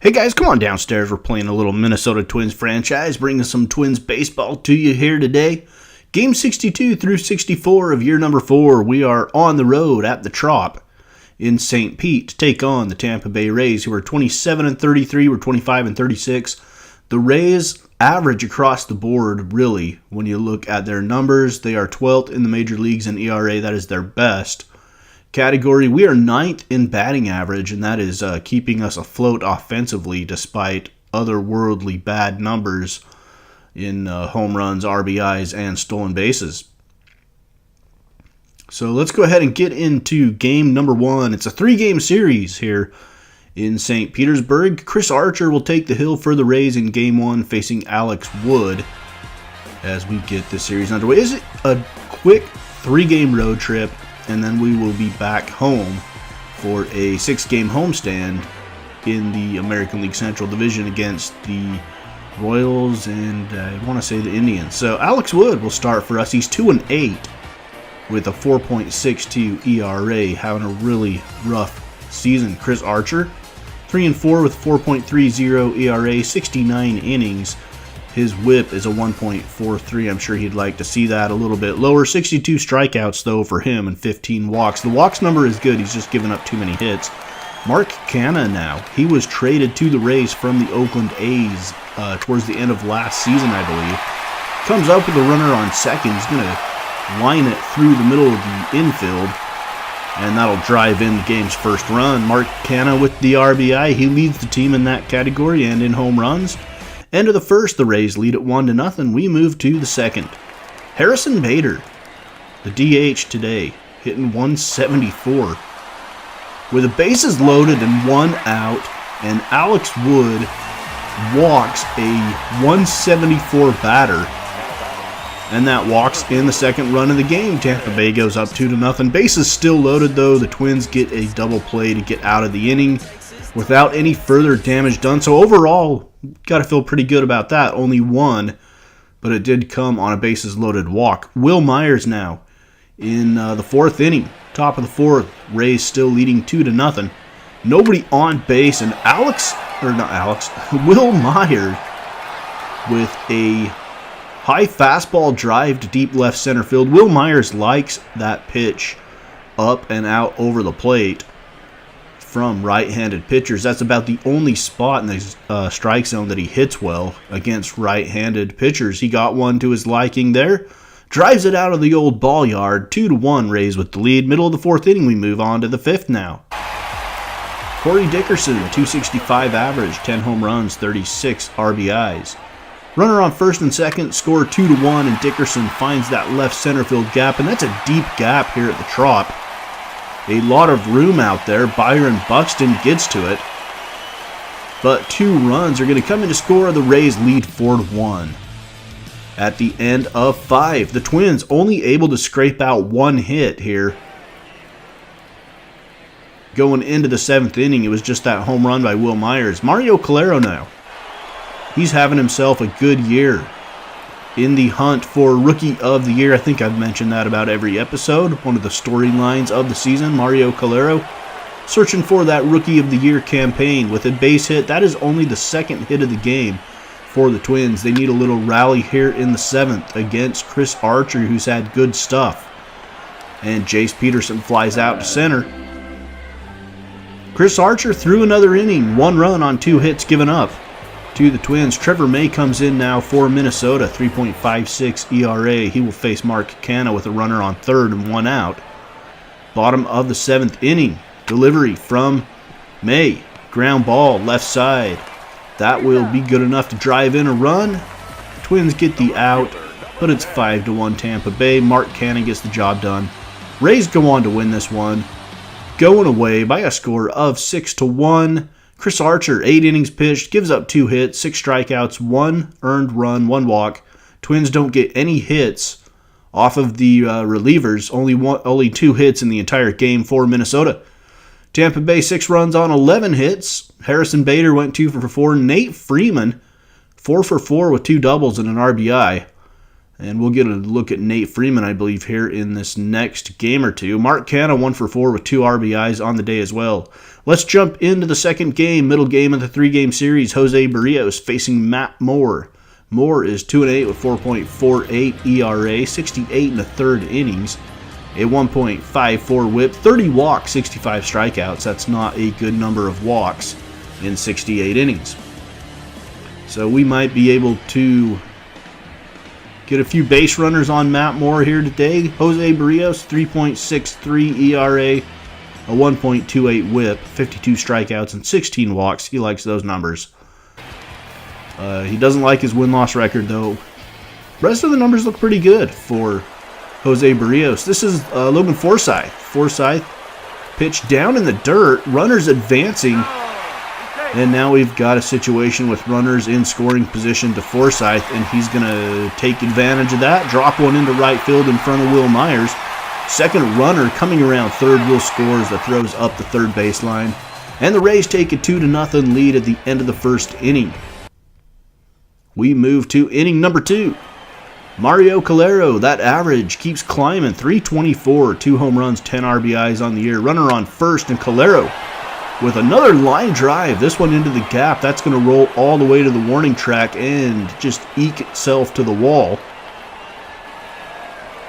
Hey guys, come on downstairs. We're playing a little Minnesota Twins franchise, bringing some Twins baseball to you here today. Game 62 through 64 of year number 4. We are on the road at the Trop in St. Pete to take on the Tampa Bay Rays, who are 27-33. We're 25-36. The Rays average across the board, really, when you look at their numbers. They are 12th in the major leagues in ERA. That is their best category. We are 9th in batting average, and that is keeping us afloat offensively despite otherworldly bad numbers in home runs, RBIs, and stolen bases. So let's go ahead and get into game number 1. It's a 3-game series here in St. Petersburg. Chris Archer will take the hill for the Rays in game 1, facing Alex Wood as we get this series underway. Is it a quick 3-game road trip? And then we will be back home for a 6-game homestand in the American League Central Division against the Royals and I want to say the Indians. So Alex Wood will start for us. He's 2-8 with a 4.62 ERA, having a really rough season. Chris Archer, 3-4 with 4.30 ERA, 69 innings. His whip is a 1.43. I'm sure he'd like to see that a little bit lower. 62 strikeouts, though, for him and 15 walks. The walks number is good. He's just given up too many hits. Mark Canha now. He was traded to the Rays from the Oakland A's towards the end of last season, I believe. Comes up with a runner on second. He's going to line it through the middle of the infield, and that'll drive in the game's first run. Mark Canha with the RBI. He leads the team in that category and in home runs. End of the first, the Rays lead at 1-0. We move to the second. Harrison Bader, the DH today, hitting 174. With the bases loaded and 1 out, and Alex Wood walks a 174 batter. And that walks in the second run of the game. Tampa Bay goes up 2-0. Bases still loaded, though. The Twins get a double play to get out of the inning without any further damage done. So overall, got to feel pretty good about that. Only 1, but it did come on a bases-loaded walk. Will Myers now in the 4th inning. Top of the 4th. Rays still leading 2-0. Nobody on base, and Will Myers with a high fastball drive to deep left center field. Will Myers likes that pitch up and out over the plate from right-handed pitchers. That's about the only spot in the strike zone that he hits well against right-handed pitchers. He got one to his liking there. Drives it out of the old ball yard. 2-1 Rays with the lead. Middle of the 4th inning, we move on to the 5th now. Corey Dickerson, 265 average, 10 home runs, 36 RBIs. Runner on first and second, score 2-1, and Dickerson finds that left center field gap, and that's a deep gap here at the Trop. A lot of room out there. Byron Buxton gets to it. But 2 runs are going to come in to score. The Rays lead 4-1. At the end of 5, the Twins only able to scrape out 1 hit here. Going into the 7th inning, it was just that home run by Will Myers. Mario Calero now. He's having himself a good year in the hunt for Rookie of the Year. I think I've mentioned that about every episode. One of the storylines of the season, Mario Calero searching for that Rookie of the Year campaign with a base hit. That is only the 2nd hit of the game for the Twins. They need a little rally here in the 7th against Chris Archer, who's had good stuff. And Jace Peterson flies out to center. Chris Archer threw another inning, 1 run on 2 hits given up to the Twins. Trevor May comes in now for Minnesota, 3.56 ERA. He will face Mark Canha with a runner on 3rd and 1 out. Bottom of the 7th inning, delivery from May. Ground ball, left side. That will be good enough to drive in a run. Twins get the out, but it's 5-1 Tampa Bay. Mark Canha gets the job done. Rays go on to win this one, going away by a score of 6-1. Chris Archer, 8 innings pitched, gives up 2 hits, 6 strikeouts, 1 earned run, 1 walk. Twins don't get any hits off of the relievers, only 2 hits in the entire game for Minnesota. Tampa Bay 6 runs on 11 hits. Harrison Bader went 2 for 4. Nate Freeman 4 for 4 with 2 doubles and an RBI. And we'll get a look at Nate Freeman, I believe, here in this next game or two. Mark Canha 1 for 4 with 2 RBIs on the day as well. Let's jump into the second game, middle game of the 3-game series. Jose Barrios facing Matt Moore. Moore is 2-8 with 4.48 ERA, 68 in the third innings, a 1.54 whip, 30 walks, 65 strikeouts. That's not a good number of walks in 68 innings. So we might be able to get a few base runners on Matt Moore here today. Jose Barrios, 3.63 ERA, a 1.28 whip, 52 strikeouts, and 16 walks. He likes those numbers. He doesn't like his win-loss record, though. The rest of the numbers look pretty good for Jose Barrios. This is Logan Forsythe. Forsythe pitched down in the dirt, runners advancing, and now we've got a situation with runners in scoring position to Forsythe, and he's going to take advantage of that, drop one into right field in front of Will Myers. Second runner coming around third will score as the throws up the third baseline, and the Rays take a 2-0 lead at the end of the first inning. We move to inning number 2. Mario Calero, that average keeps climbing, 324, 2 home runs, 10 RBIs on the year. Runner on first, and Calero with another line drive, this one into the gap. That's going to roll all the way to the warning track and just eke itself to the wall.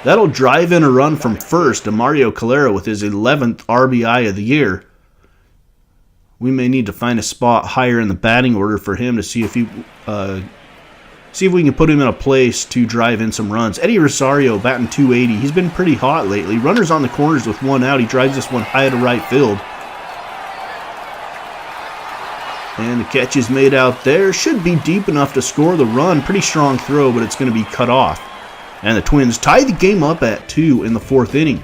That'll drive in a run from first to Mario Calero with his 11th RBI of the year. We may need to find a spot higher in the batting order for him to see if we can put him in a place to drive in some runs. Eddie Rosario batting .280. He's been pretty hot lately. Runners on the corners with 1 out. He drives this one high to right field. And the catch is made out there. Should be deep enough to score the run. Pretty strong throw, but it's going to be cut off. And the Twins tie the game up at 2 in the 4th inning.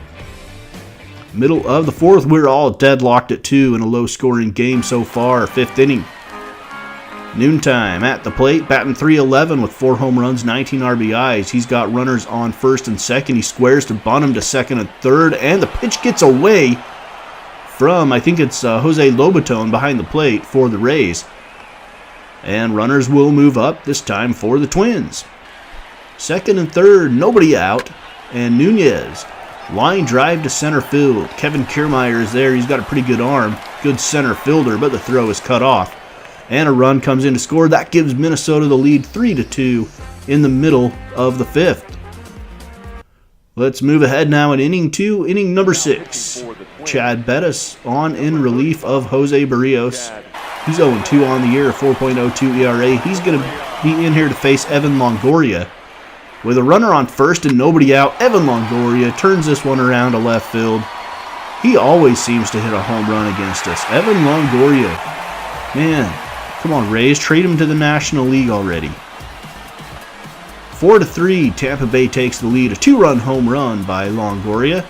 Middle of the 4th, we're all deadlocked at 2 in a low-scoring game so far. 5th inning. Noontime at the plate, batting .311 with 4 home runs, 19 RBIs. He's got runners on first and second. He squares to bunt him to second and third, and the pitch gets away from, I think it's Jose Lobaton behind the plate for the Rays. And runners will move up, this time for the Twins. Second and third, nobody out, and Nunez. Line drive to center field. Kevin Kiermaier is there. He's got a pretty good arm, good center fielder, but the throw is cut off. And a run comes in to score. That gives Minnesota the lead 3-2 in the middle of the 5th. Let's move ahead now in inning 2, inning number 6. Chad Bettis on in relief of Jose Barrios. He's 0-2 on the year, 4.02 ERA. He's going to be in here to face Evan Longoria. With a runner on first and nobody out, Evan Longoria turns this one around to left field. He always seems to hit a home run against us. Evan Longoria. Man. Come on, Rays, trade him to the National League already. 4-3, Tampa Bay takes the lead. A 2-run home run by Longoria.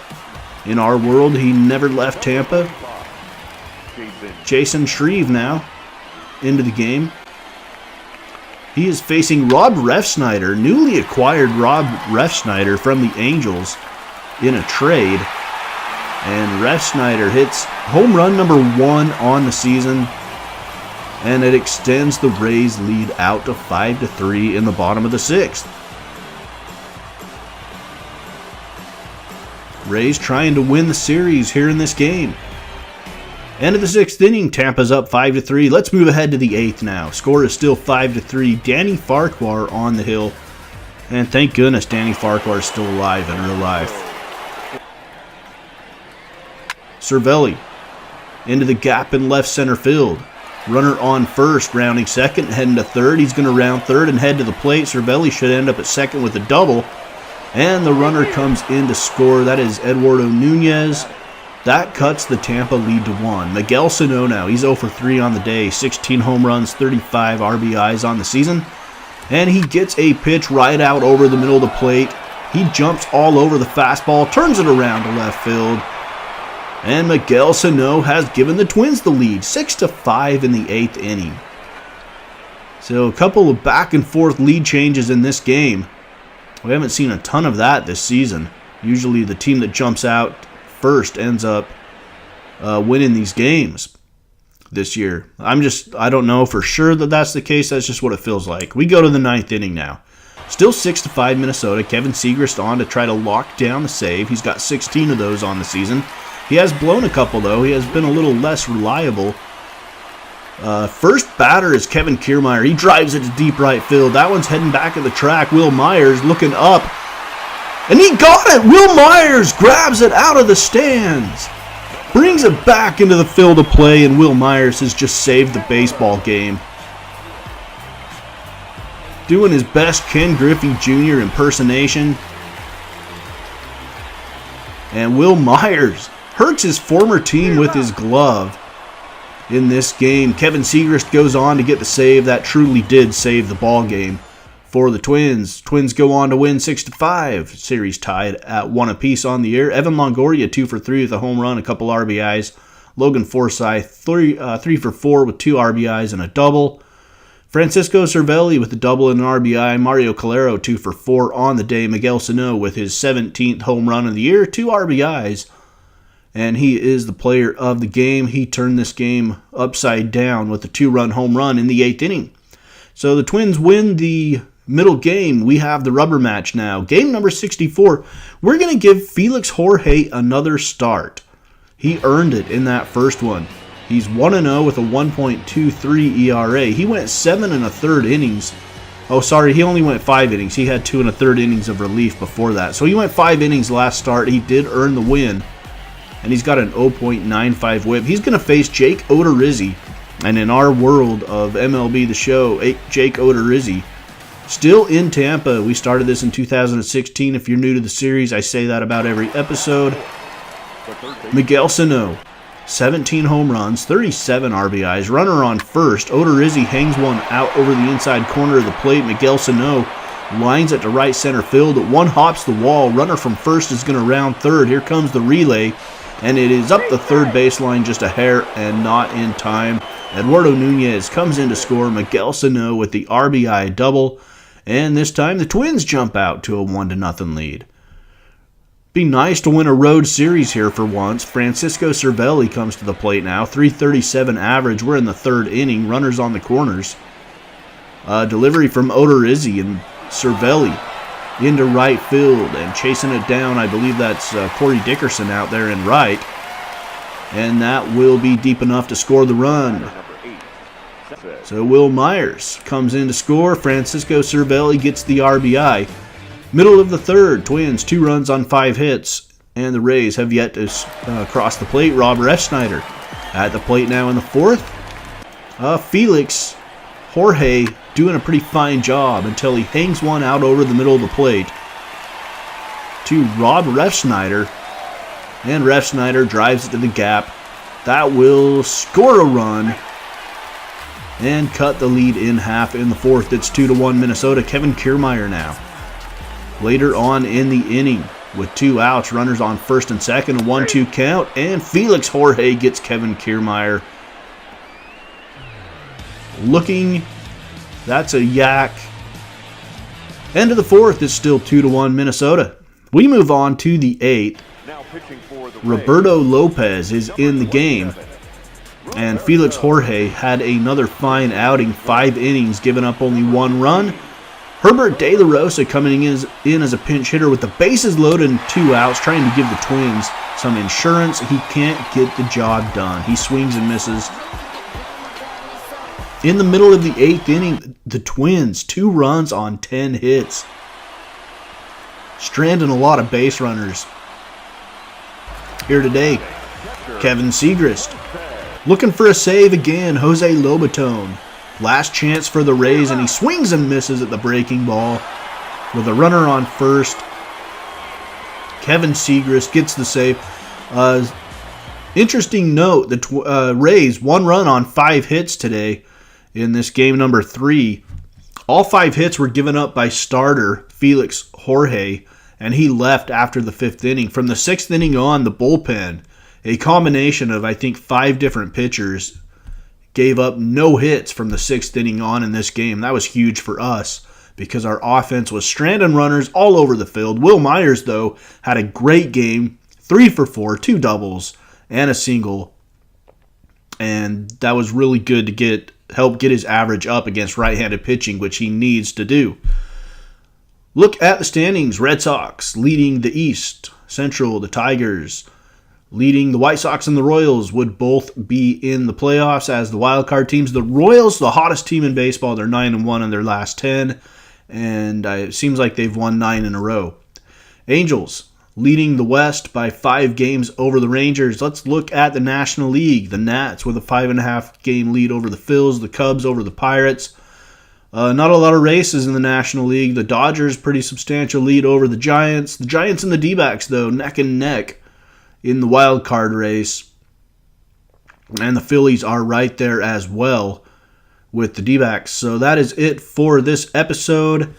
In our world, he never left Tampa. Jason Shreve now into the game. He is facing Rob Refsnyder, newly acquired Rob Refsnyder from the Angels in a trade. And Refsnyder hits home run number 1 on the season. And it extends the Rays' lead out to 5-3 in the bottom of the 6th. Rays trying to win the series here in this game. End of the 6th inning, Tampa's up 5-3. Let's move ahead to the 8th now. Score is still 5-3. Danny Farquhar on the hill. And thank goodness Danny Farquhar is still alive in real life. Cervelli into the gap in left center field. Runner on first, rounding second, heading to third. He's going to round third and head to the plate. Cervelli should end up at second with a double. And the runner comes in to score. That is Eduardo Nunez. That cuts the Tampa lead to 1. Miguel Sano now. He's 0-3 on the day. 16 home runs, 35 RBIs on the season. And he gets a pitch right out over the middle of the plate. He jumps all over the fastball, turns it around to left field. And Miguel Sano has given the Twins the lead, 6-5 in the 8th inning. So a couple of back and forth lead changes in this game. We haven't seen a ton of that this season. Usually the team that jumps out first ends up winning these games this year. I don't know for sure that that's the case. That's just what it feels like. We go to the 9th inning now. Still 6-5 Minnesota. Kevin Segrist on to try to lock down the save. He's got 16 of those on the season. He has blown a couple, though. He has been a little less reliable. First batter is Kevin Kiermaier. He drives it to deep right field. That one's heading back at the track. Will Myers looking up. And he got it! Will Myers grabs it out of the stands. Brings it back into the field of play, and Will Myers has just saved the baseball game. Doing his best Ken Griffey Jr. impersonation. And Will Myers hurts his former team with his glove in this game. Kevin Segrist goes on to get the save. That truly did save the ball game for the Twins. Twins go on to win 6-5. Series tied at 1 apiece on the year. Evan Longoria 2 for 3 with a home run, a couple RBIs. Logan Forsythe 3 for 4 with 2 RBIs and a double. Francisco Cervelli with a double and an RBI. Mario Calero 2 for 4 on the day. Miguel Sano with his 17th home run of the year, 2 RBIs. And he is the player of the game. He turned this game upside down with a 2-run home run in the 8th inning. So the Twins win the middle game. We have the rubber match now. Game number 64. We're going to give Felix Jorge another start. He earned it in that first one. He's 1-0 with a 1.23 ERA. He went 7 1/3 innings. Oh, sorry, he only went 5 innings. He had 2 1/3 innings of relief before that. So he went 5 innings last start. He did earn the win. And he's got an 0.95 whip. He's going to face Jake Odorizzi. And in our world of MLB The Show, Jake Odorizzi, still in Tampa. We started this in 2016. If you're new to the series, I say that about every episode. Miguel Sano, 17 home runs, 37 RBIs, runner on first. Odorizzi hangs one out over the inside corner of the plate. Miguel Sano lines it to right center field. One hops the wall. Runner from first is going to round third. Here comes the relay, and it is up the third baseline just a hair and not in time. Eduardo Nunez comes in to score. Miguel Sano with the RBI double, and this time the Twins jump out to a 1-0 lead. Be nice to win a road series here for once. Francisco Cervelli comes to the plate now. 337 average. We're in the 3rd inning. Runners on the corners. Delivery from Odorizzi, and Cervelli into right field and chasing it down. I believe that's Corey Dickerson out there in right. And that will be deep enough to score the run. So Will Myers comes in to score. Francisco Cervelli gets the RBI. Middle of the 3rd, Twins 2 runs on 5 hits, and the Rays have yet to cross the plate. Rob Refsnyder at the plate now in the 4th. Felix Jorge doing a pretty fine job until he hangs one out over the middle of the plate to Rob Refsnyder, and Refsnyder drives it to the gap. That will score a run and cut the lead in half in the 4th. It's 2-1 Minnesota. Kevin Kiermaier now. Later on in the inning, with 2 outs, runners on first and second, a 1-2 count, and Felix Jorge gets Kevin Kiermaier. Looking, that's a yak. End of the 4th is still 2-1 Minnesota. We move on to the 8th. Roberto Lopez is in the game, and Felix Jorge had another fine outing, 5 innings, giving up only 1 run. Herbert De La Rosa coming in as a pinch hitter with the bases loaded and 2 outs, trying to give the Twins some insurance. He can't get the job done. He swings and misses. In the middle of the 8th inning, the Twins, 2 runs on 10 hits. Stranding a lot of base runners. Here today, Kevin Segrist. Looking for a save again, Jose Lobaton. Last chance for the Rays, and he swings and misses at the breaking ball with a runner on first. Kevin Segrist gets the save. Interesting note, the Rays, 1 run on 5 hits today in this game number 3. All 5 hits were given up by starter Felix Jorge, and he left after the 5th inning. From the 6th inning on, the bullpen, a combination of, I think, 5 different pitchers, gave up no hits from the 6th inning on in this game. That was huge for us because our offense was stranding runners all over the field. Will Myers, though, had a great game, 3 for 4, 2 doubles, and a single. And that was really good to help get his average up against right-handed pitching, which he needs to do. Look at the standings. Red Sox leading the East. Central, the Tigers leading the White Sox and the Royals would both be in the playoffs as the wild card teams. The Royals, the hottest team in baseball, they're 9-1 in their last 10, and it seems like they've won 9 in a row. Angels leading the West by 5 games over the Rangers. Let's look at the National League. The Nats with a 5.5 game lead over the Phils, the Cubs over the Pirates. Not a lot of races in the National League. The Dodgers, pretty substantial lead over the Giants. The Giants and the D-backs, though, neck and neck in the wild card race. And the Phillies are right there as well with the D-backs. So that is it for this episode.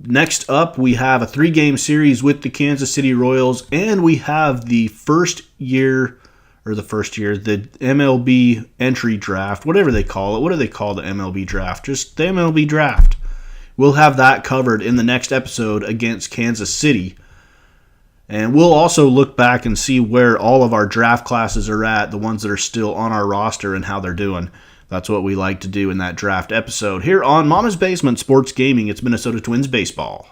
Next up, we have a 3-game series with the Kansas City Royals, and we have the the MLB entry draft, whatever they call it. What do they call the MLB draft? Just the MLB draft. We'll have that covered in the next episode against Kansas City. And we'll also look back and see where all of our draft classes are at, the ones that are still on our roster and how they're doing. That's what we like to do in that draft episode. Here on Mama's Basement Sports Gaming, it's Minnesota Twins Baseball.